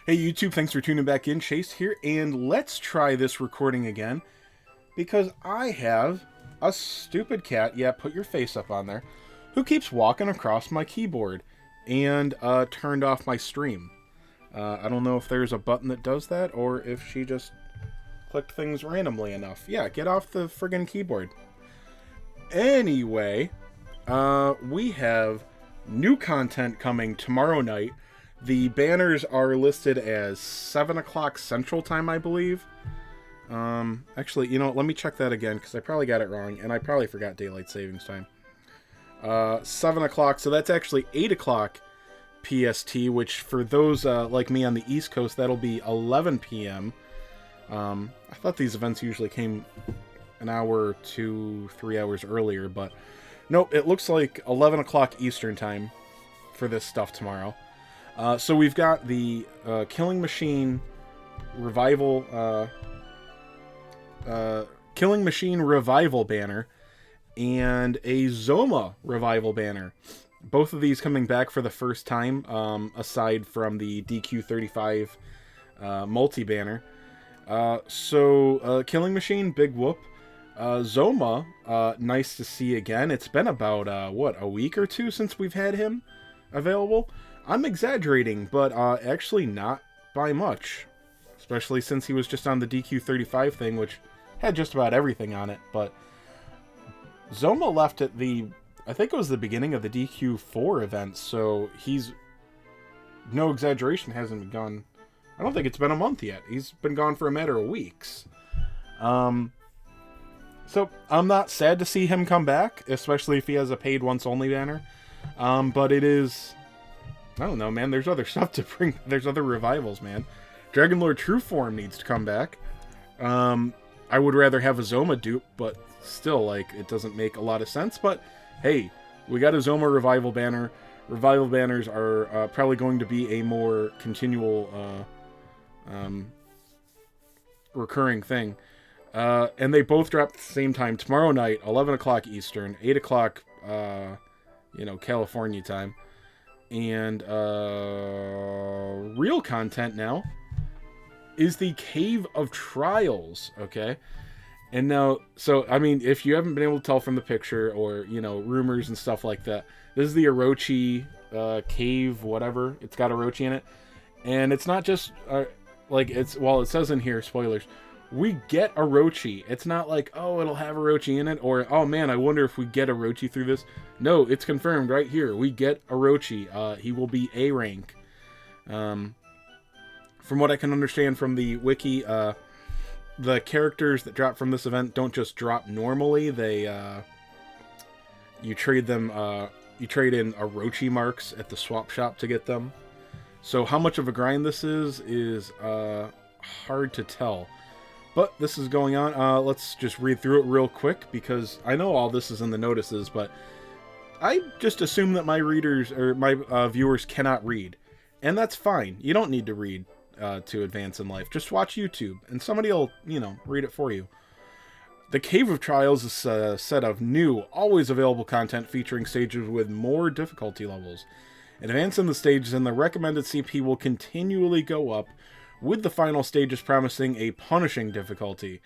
Hey YouTube, thanks for tuning back in. Chase here, and let's try this recording again because I have a stupid cat, yeah, put your face up on there, who keeps walking across my keyboard and turned off my stream. I don't know if there's a button that does that or if she just clicked things randomly enough. Yeah, get off the friggin' keyboard. Anyway, we have new content coming tomorrow night. The banners are listed as 7 o'clock Central Time, I believe. Actually, you know, let me check that again, because I probably got it wrong, and I probably forgot Daylight Savings Time. 7 o'clock, so that's actually 8 o'clock PST, which for those like me on the East Coast, that'll be 11 p.m. I thought these events usually came an hour, 2-3 hours earlier, but nope, it looks like 11 o'clock Eastern Time for this stuff tomorrow. So we've got the Killing Machine Revival banner and a Zoma Revival banner. Both of these coming back for the first time, aside from the DQ35 multi-banner. So Killing Machine, big whoop. Zoma, nice to see again. It's been about, a week or two since we've had him available. I'm exaggerating, but actually not by much. Especially since he was just on the DQ35 thing, which had just about everything on it. But Zoma left at I think it was the beginning of the DQ4 event, so he's, no exaggeration, hasn't been gone. I don't think it's been a month yet. He's been gone for a matter of weeks. So I'm not sad to see him come back, especially if he has a paid once only banner. But it is, I don't know, man. There's other stuff to bring. There's other revivals, man. Dragon Lord True Form needs to come back. I would rather have a Zoma dupe, but still, like, it doesn't make a lot of sense. But hey, we got a Zoma Revival banner. Revival banners are probably going to be a more continual, recurring thing. And they both drop at the same time tomorrow night, 11 o'clock Eastern, 8 o'clock, California time. And real content now is the Cave of Trials, okay? And now, so, I mean, if you haven't been able to tell from the picture or, rumors and stuff like that, this is the Orochi cave, whatever. It's got Orochi in it. And it's not just, it says in here, spoilers, we get Orochi. It's not like, oh, it'll have Orochi in it, or, oh man, I wonder if we get Orochi through this. No, it's confirmed right here. We get Orochi. He will be A rank. From what I can understand from the wiki, the characters that drop from this event don't just drop normally. They, you trade them, you trade in Orochi marks at the swap shop to get them. So how much of a grind this is hard to tell. But this is going on. Let's just read through it real quick, because I know all this is in the notices, but I just assume that my readers, or my viewers, cannot read. And that's fine. You don't need to read to advance in life. Just watch YouTube, and somebody will, read it for you. The Cave of Trials is a set of new, always available content featuring stages with more difficulty levels. Advance in the stages, and the recommended CP will continually go up, with the final stages promising a punishing difficulty.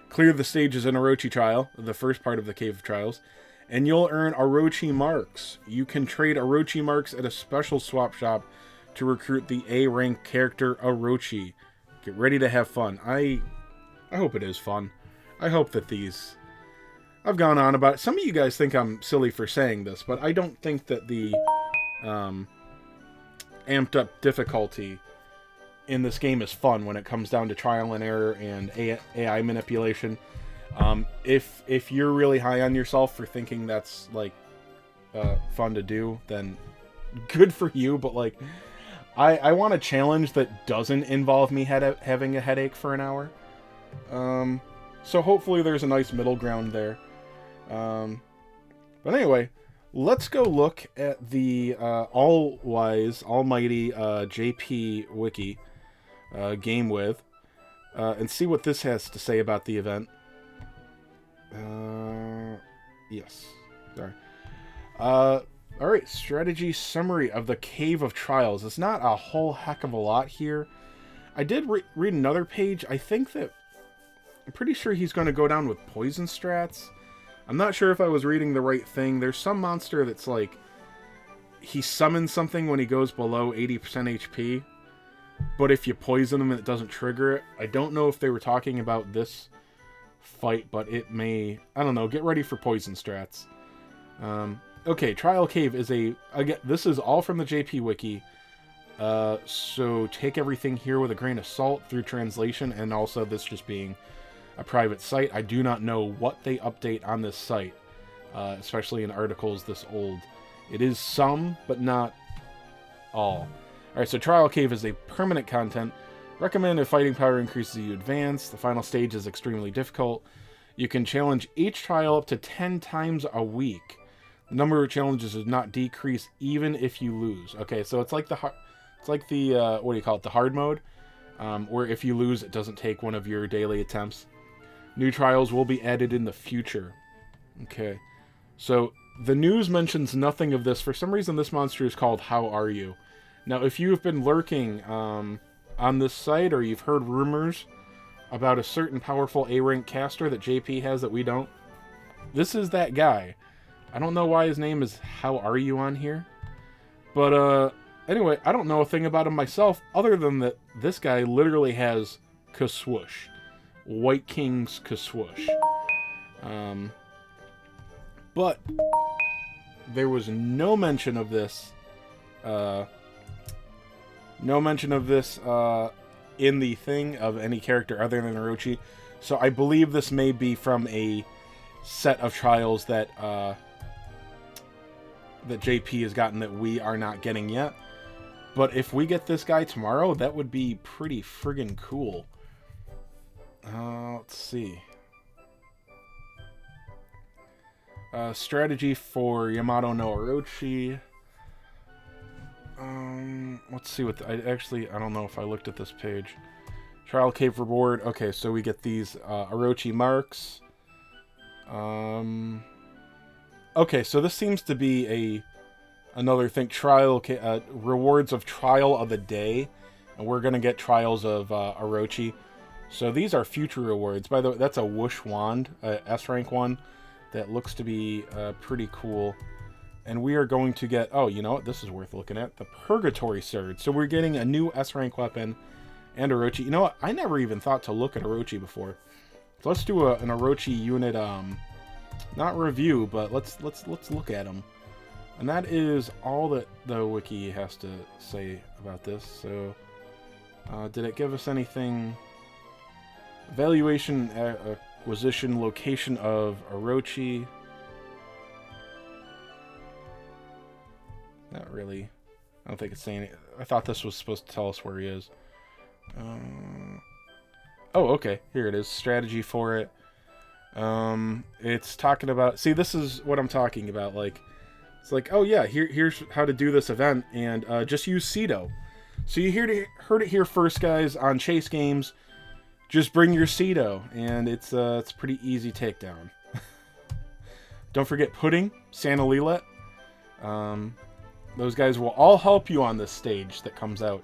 Clear the stages in Orochi Trial, the first part of the Cave of Trials, and you'll earn Orochi marks. You can trade Orochi marks at a special swap shop to recruit the A-rank character Orochi. Get ready to have fun. I hope it is fun. I hope that these... I've gone on about it. Some of you guys think I'm silly for saying this, but I don't think that the amped up difficulty in this game is fun when it comes down to trial and error and AI manipulation. If you're really high on yourself for thinking that's like fun to do, then good for you. But like, I want a challenge that doesn't involve me having a headache for an hour. So hopefully there's a nice middle ground there. But anyway, let's go look at the all-wise, almighty JP wiki. Game with, and see what this has to say about the event. Yes, sorry. All right, strategy summary of the Cave of Trials. It's not a whole heck of a lot here. I did read another page. I think that I'm pretty sure he's going to go down with poison strats. I'm not sure if I was reading the right thing. There's some monster that's like he summons something when he goes below 80% HP, but if you poison him, it doesn't trigger it. I don't know if they were talking about this fight, but it may. I don't know. Get ready for poison strats. Okay, Trial Cave is again, this is all from the JP Wiki. So take everything here with a grain of salt through translation, and also this just being a private site. I do not know what they update on this site, especially in articles this old. It is some, but not all. Alright, so Trial Cave is a permanent content. Recommended fighting power increases as you advance. The final stage is extremely difficult. You can challenge each trial up to 10 times a week. The number of challenges does not decrease even if you lose. Okay, so it's like the what do you call it? The hard mode, where if you lose, it doesn't take one of your daily attempts. New trials will be added in the future. Okay, so the news mentions nothing of this. For some reason, this monster is called How Are You? Now, if you have been lurking on this site, or you've heard rumors about a certain powerful A-rank caster that JP has that we don't, this is that guy. I don't know why his name is How Are You on here. But, anyway, I don't know a thing about him myself, other than that this guy literally has Kaswoosh. White King's Kaswoosh. But there was no mention of this. No mention of this in the thing of any character other than Orochi. So I believe this may be from a set of trials that that JP has gotten that we are not getting yet. But if we get this guy tomorrow, that would be pretty friggin' cool. Let's see. Strategy for Yamato no Orochi. Let's see what... I don't know if I looked at this page. Trial Cave Reward. Okay, so we get these Orochi marks. Okay, so this seems to be another thing. Rewards of Trial of the Day. And we're going to get Trials of Orochi. So these are future rewards. By the way, that's a Whoosh Wand, S-rank one. That looks to be pretty cool. And we are going to get... Oh, you know what? This is worth looking at. The Purgatory Surge. So we're getting a new S-rank weapon and Orochi. You know what? I never even thought to look at Orochi before. So let's do an Orochi unit, not review, but let's look at him. And that is all that the wiki has to say about this. So, did it give us anything? Evaluation, acquisition, location of Orochi. Not really. I don't think it's saying it. I thought this was supposed to tell us where he is. Oh, okay. Here it is. Strategy for it. It's talking about... See, this is what I'm talking about. Like, it's like, oh yeah, here's how to do this event, and just use Cedo. So you heard it here first, guys, on Chase Games. Just bring your Cedo, and it's a pretty easy takedown. Don't forget Pudding, Santa Lilet. Those guys will all help you on this stage that comes out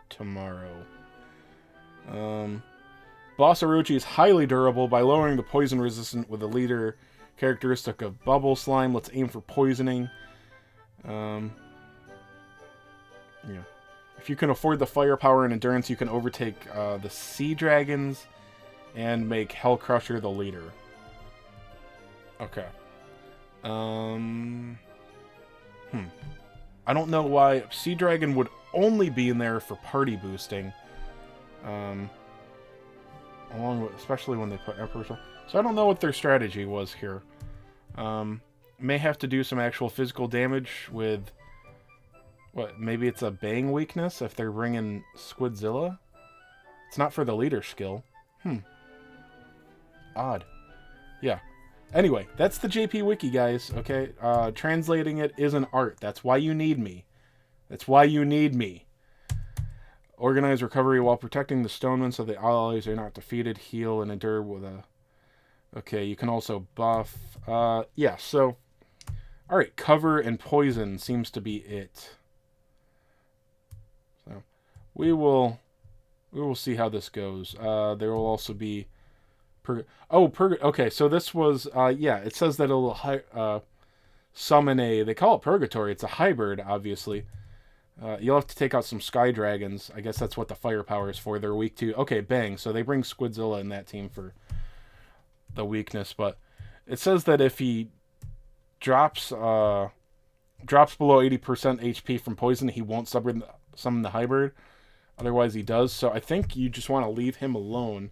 tomorrow. Boss Orochi is highly durable by lowering the poison resistant with a leader characteristic of Bubble Slime. Let's aim for poisoning. Yeah. If you can afford the firepower and endurance, you can overtake the Sea Dragons and make Hell Crusher the leader. Okay. I don't know why Sea Dragon would only be in there for party boosting. Along with, especially when they put Emperor. So I don't know what their strategy was here. May have to do some actual physical damage with... What, maybe it's a bang weakness if they're bringing Squidzilla? It's not for the leader skill. Odd. Yeah. Anyway, that's the JP Wiki, guys, okay? Translating it is an art. That's why you need me. That's why you need me. Organize recovery while protecting the stonemen so the allies are not defeated. Heal and endure with a... Okay, you can also buff. Yeah, so... All right, cover and poison seems to be it. So we will see how this goes. There will also be okay, so this was yeah, it says that it'll summon a, they call it purgatory. It's a hybrid, obviously. You'll have to take out some sky dragons. I guess that's what the firepower is for. They're weak to. Okay, bang. So they bring Squidzilla in that team for the weakness, but it says that if he drops drops below 80% HP from poison, he won't summon the hybrid. Otherwise, he does. So I think you just want to leave him alone.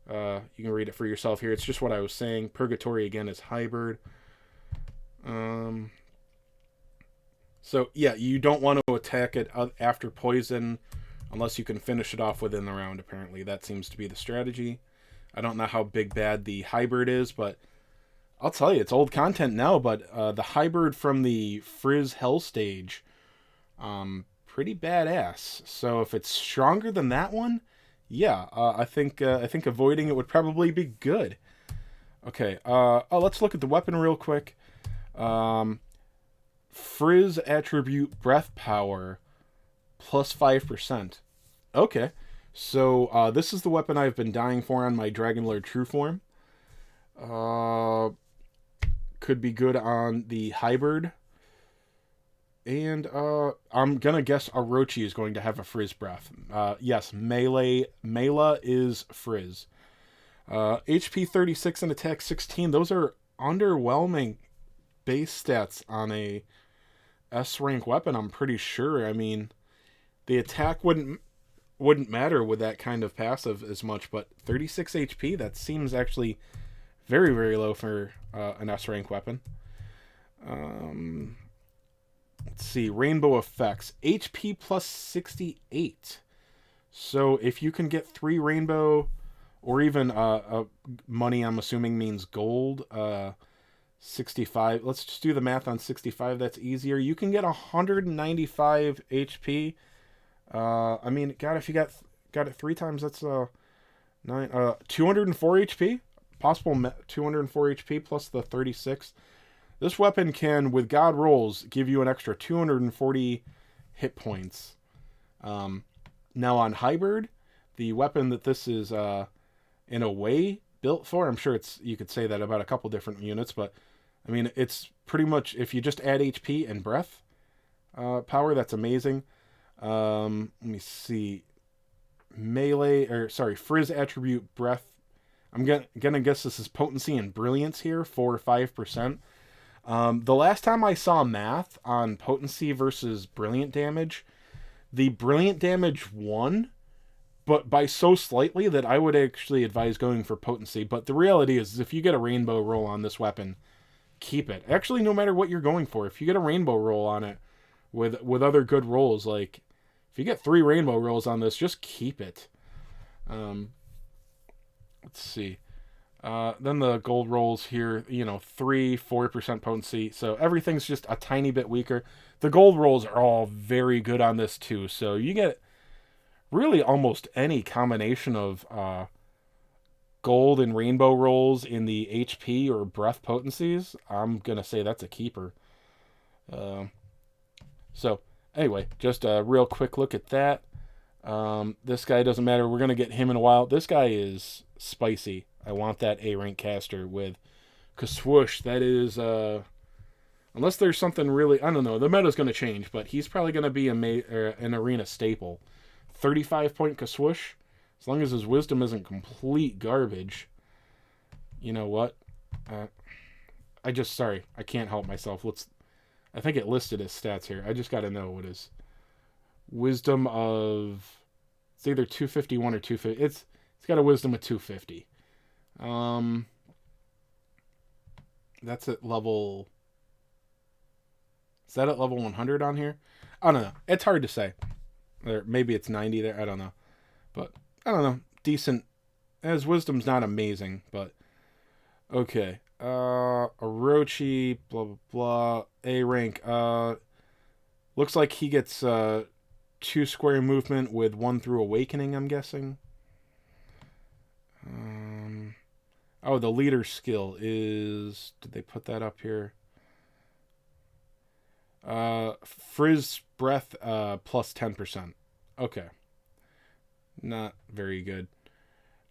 You can read it for yourself here. It's just what I was saying. Purgatory again is hybrid. So yeah, you don't want to attack it after poison unless you can finish it off within the round. Apparently, that seems to be the strategy. I don't know how big bad the hybrid is, but I'll tell you, it's old content now. But the hybrid from the Frizz Hell stage, pretty badass. So if it's stronger than that one, yeah, I think avoiding it would probably be good. Okay, let's look at the weapon real quick. Frizz attribute breath power plus 5%. Okay, so this is the weapon I've been dying for on my Dragon Lord True Form. Could be good on the hybrid. And I'm gonna guess Orochi is going to have a Frizz breath. Yes, Mela is Frizz. HP 36 and attack 16. Those are underwhelming base stats on a S rank weapon. I'm pretty sure. I mean, the attack wouldn't matter with that kind of passive as much, but 36 HP, that seems actually very, very low for an S rank weapon. Let's see, rainbow effects, HP plus 68. So if you can get 3 rainbow, or even money, I'm assuming means gold, 65. Let's just do the math on 65. That's easier. You can get 195 HP. I mean, God, if you got it 3 times, that's 204 HP. Possible 204 HP plus the 36. This weapon can, with God rolls, give you an extra 240 hit points. Now on hybrid, the weapon that this is in a way built for, I'm sure you could say that about a couple different units, but I mean, it's pretty much, if you just add HP and breath power, that's amazing. Let me see. Frizz attribute breath. I'm gonna guess this is potency and brilliance here, 4 or 5%. The last time I saw math on potency versus brilliant damage, the brilliant damage won, but by so slightly that I would actually advise going for potency. But the reality is, if you get a rainbow roll on this weapon, keep it. Actually, no matter what you're going for, if you get a rainbow roll on it with other good rolls, like if you get 3 rainbow rolls on this, just keep it. Let's see. Then the gold rolls here, 3-4% potency. So everything's just a tiny bit weaker. The gold rolls are all very good on this too. So you get really almost any combination of gold and rainbow rolls in the HP or breath potencies. I'm going to say that's a keeper. So anyway, just a real quick look at that. This guy doesn't matter. We're going to get him in a while. This guy is spicy. I want that A rank caster with Kaswoosh. That is, unless there's something really, I don't know. The meta's going to change, but he's probably going to be an arena staple. 35-point Kaswoosh. As long as his wisdom isn't complete garbage. You know what? I can't help myself. I think it listed his stats here. I just got to know what his wisdom of. It's either 251 or 250. It's got a wisdom of 250. That's at level. Is that at level 100 on here? I don't know. It's hard to say. Or maybe it's 90 there. I don't know. But I don't know. Decent. His wisdom's not amazing, but okay. Orochi, blah blah blah. A rank. Looks like he gets 2 square movement with 1 through awakening, I'm guessing. The leader skill is. Did they put that up here? Frizz breath plus 10%. Okay. Not very good.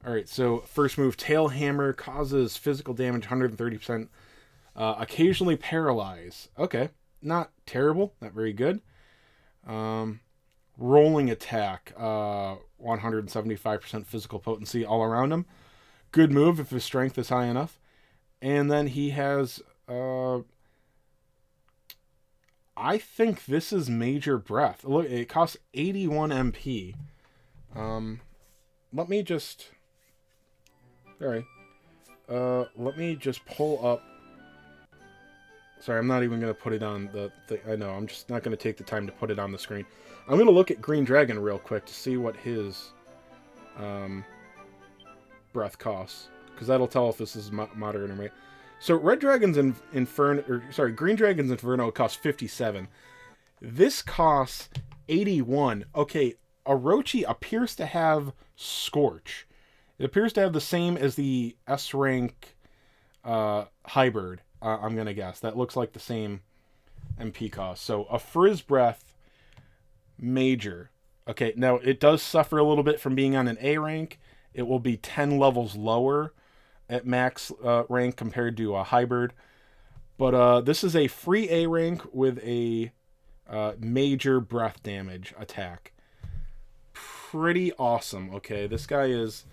Alright, so first move, Tail Hammer, causes physical damage 130%. Occasionally paralyze. Okay. Not terrible. Not very good. Rolling attack. 175% physical potency all around him. Good move if his strength is high enough. And then he has... I think this is Major Breath. Look, it costs 81 MP. Let me just... Sorry. Let me just pull up... Sorry, I'm not even going to put it on the... I know, I'm just not going to take the time to put it on the screen. I'm going to look at Green Dragon real quick to see what his breath costs. Because that'll tell if this is moderate or right. So Red Dragon's Green Dragon's Inferno costs 57. This costs 81. Okay, Orochi appears to have Scorch. It appears to have the same as the S rank Hybrid. I'm gonna guess that looks like the same MP cost. So a Frizz Breath Major. Okay, now it does suffer a little bit from being on an A rank. It will be 10 levels lower at max rank compared to a Hybrid. But this is a free A rank with a major breath damage attack. Pretty awesome. Okay, this guy is...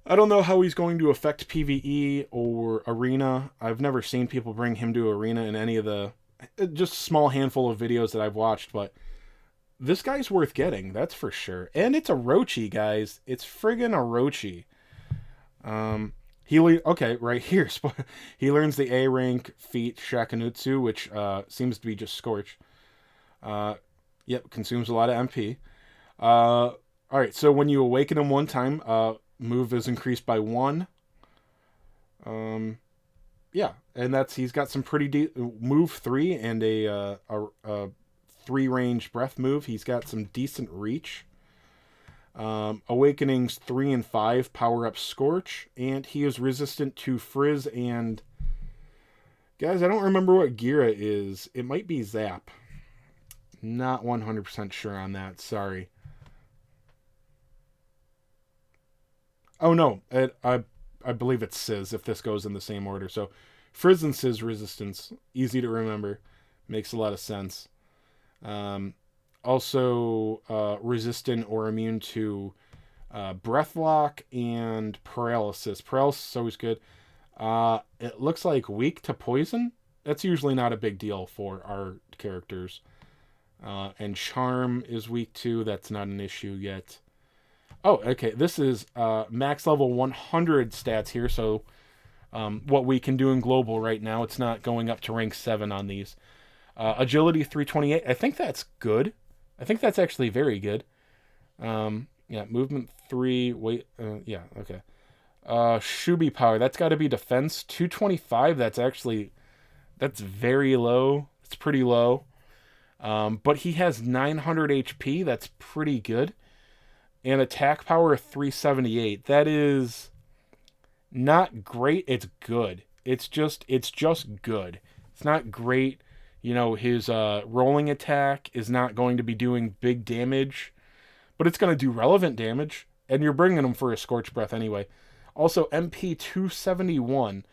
I don't know how he's going to affect PvE or Arena. I've never seen people bring him to Arena in any of the... Just a small handful of videos that I've watched, but this guy's worth getting, that's for sure. And it's Orochi, guys. It's friggin' Orochi. Okay, right here. He learns the A rank feat Shakunutsu, which seems to be just Scorch. Yep, consumes a lot of MP. Alright, so when you awaken him one time, move is increased by 1. Yeah, and he's got some pretty move 3 and a 3 range breath move. He's got some decent reach. Awakenings 3 and 5 power up Scorch, and he is resistant to Frizz and... Guys, I don't remember what Gira is. It might be Zap. Not 100% sure on that, sorry. Oh no, I believe it's Sizz if this goes in the same order. So Frizz and Sizz resistance, easy to remember, makes a lot of sense. Also resistant or immune to breath lock and paralysis. Paralysis is always good. It looks like weak to poison. That's usually not a big deal for our characters. And charm is weak too. That's not an issue yet. Oh, okay. This is max level 100 stats here. So what we can do in global right now. It's not going up to rank 7 on these. Agility 328. I think that's good. I think that's actually very good. Yeah, movement 3. Wait. Yeah, okay. Shubi power. That's got to be defense 225. That's very low. It's pretty low. But he has 900 HP. That's pretty good. And attack power 378. That is not great. It's good. It's just good. It's not great. You know, his rolling attack is not going to be doing big damage, but it's going to do relevant damage, and you're bringing him for a Scorch Breath anyway. Also, MP 271.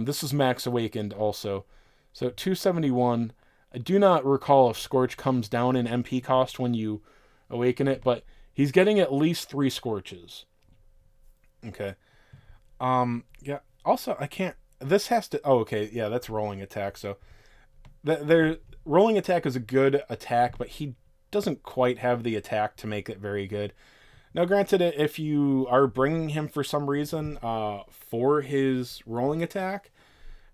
This is max awakened also. So 271. I do not recall if Scorch comes down in MP cost when you awaken it, but he's getting at least 3 Scorches. Okay. Yeah. Also, I can't... This has to... Oh, okay. Yeah, that's rolling attack, so... Rolling attack is a good attack, but he doesn't quite have the attack to make it very good. Now, granted, if you are bringing him for some reason for his rolling attack,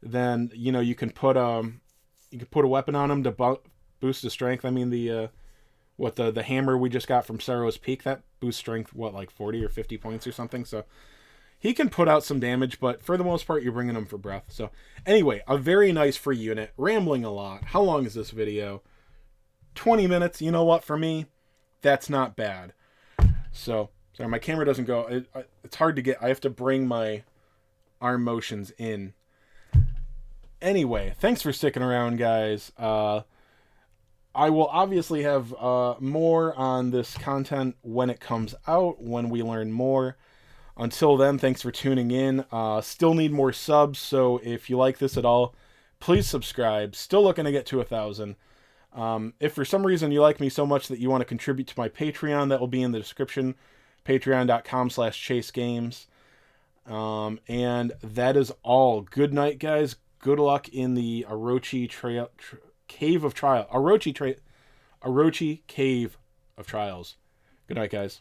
then you know you can put a weapon on him to boost his strength. I mean the hammer we just got from Sorrow's Peak, that boosts strength like 40 or 50 points or something. So he can put out some damage, but for the most part, you're bringing him for breath. So anyway, a very nice free unit. Rambling a lot. How long is this video? 20 minutes. You know what? For me, that's not bad. So, sorry, my camera doesn't go. It's hard to get. I have to bring my arm motions in. Anyway, thanks for sticking around, guys. I will obviously have more on this content when it comes out, when we learn more. Until then, thanks for tuning in. Still need more subs, so if you like this at all, please subscribe. Still looking to get to 1,000. If for some reason you like me so much that you want to contribute to my Patreon, that will be in the description. Patreon.com/chasegames. And that is all. Good night, guys. Good luck in the Orochi Cave of Trials. Orochi Cave of Trials. Good night, guys.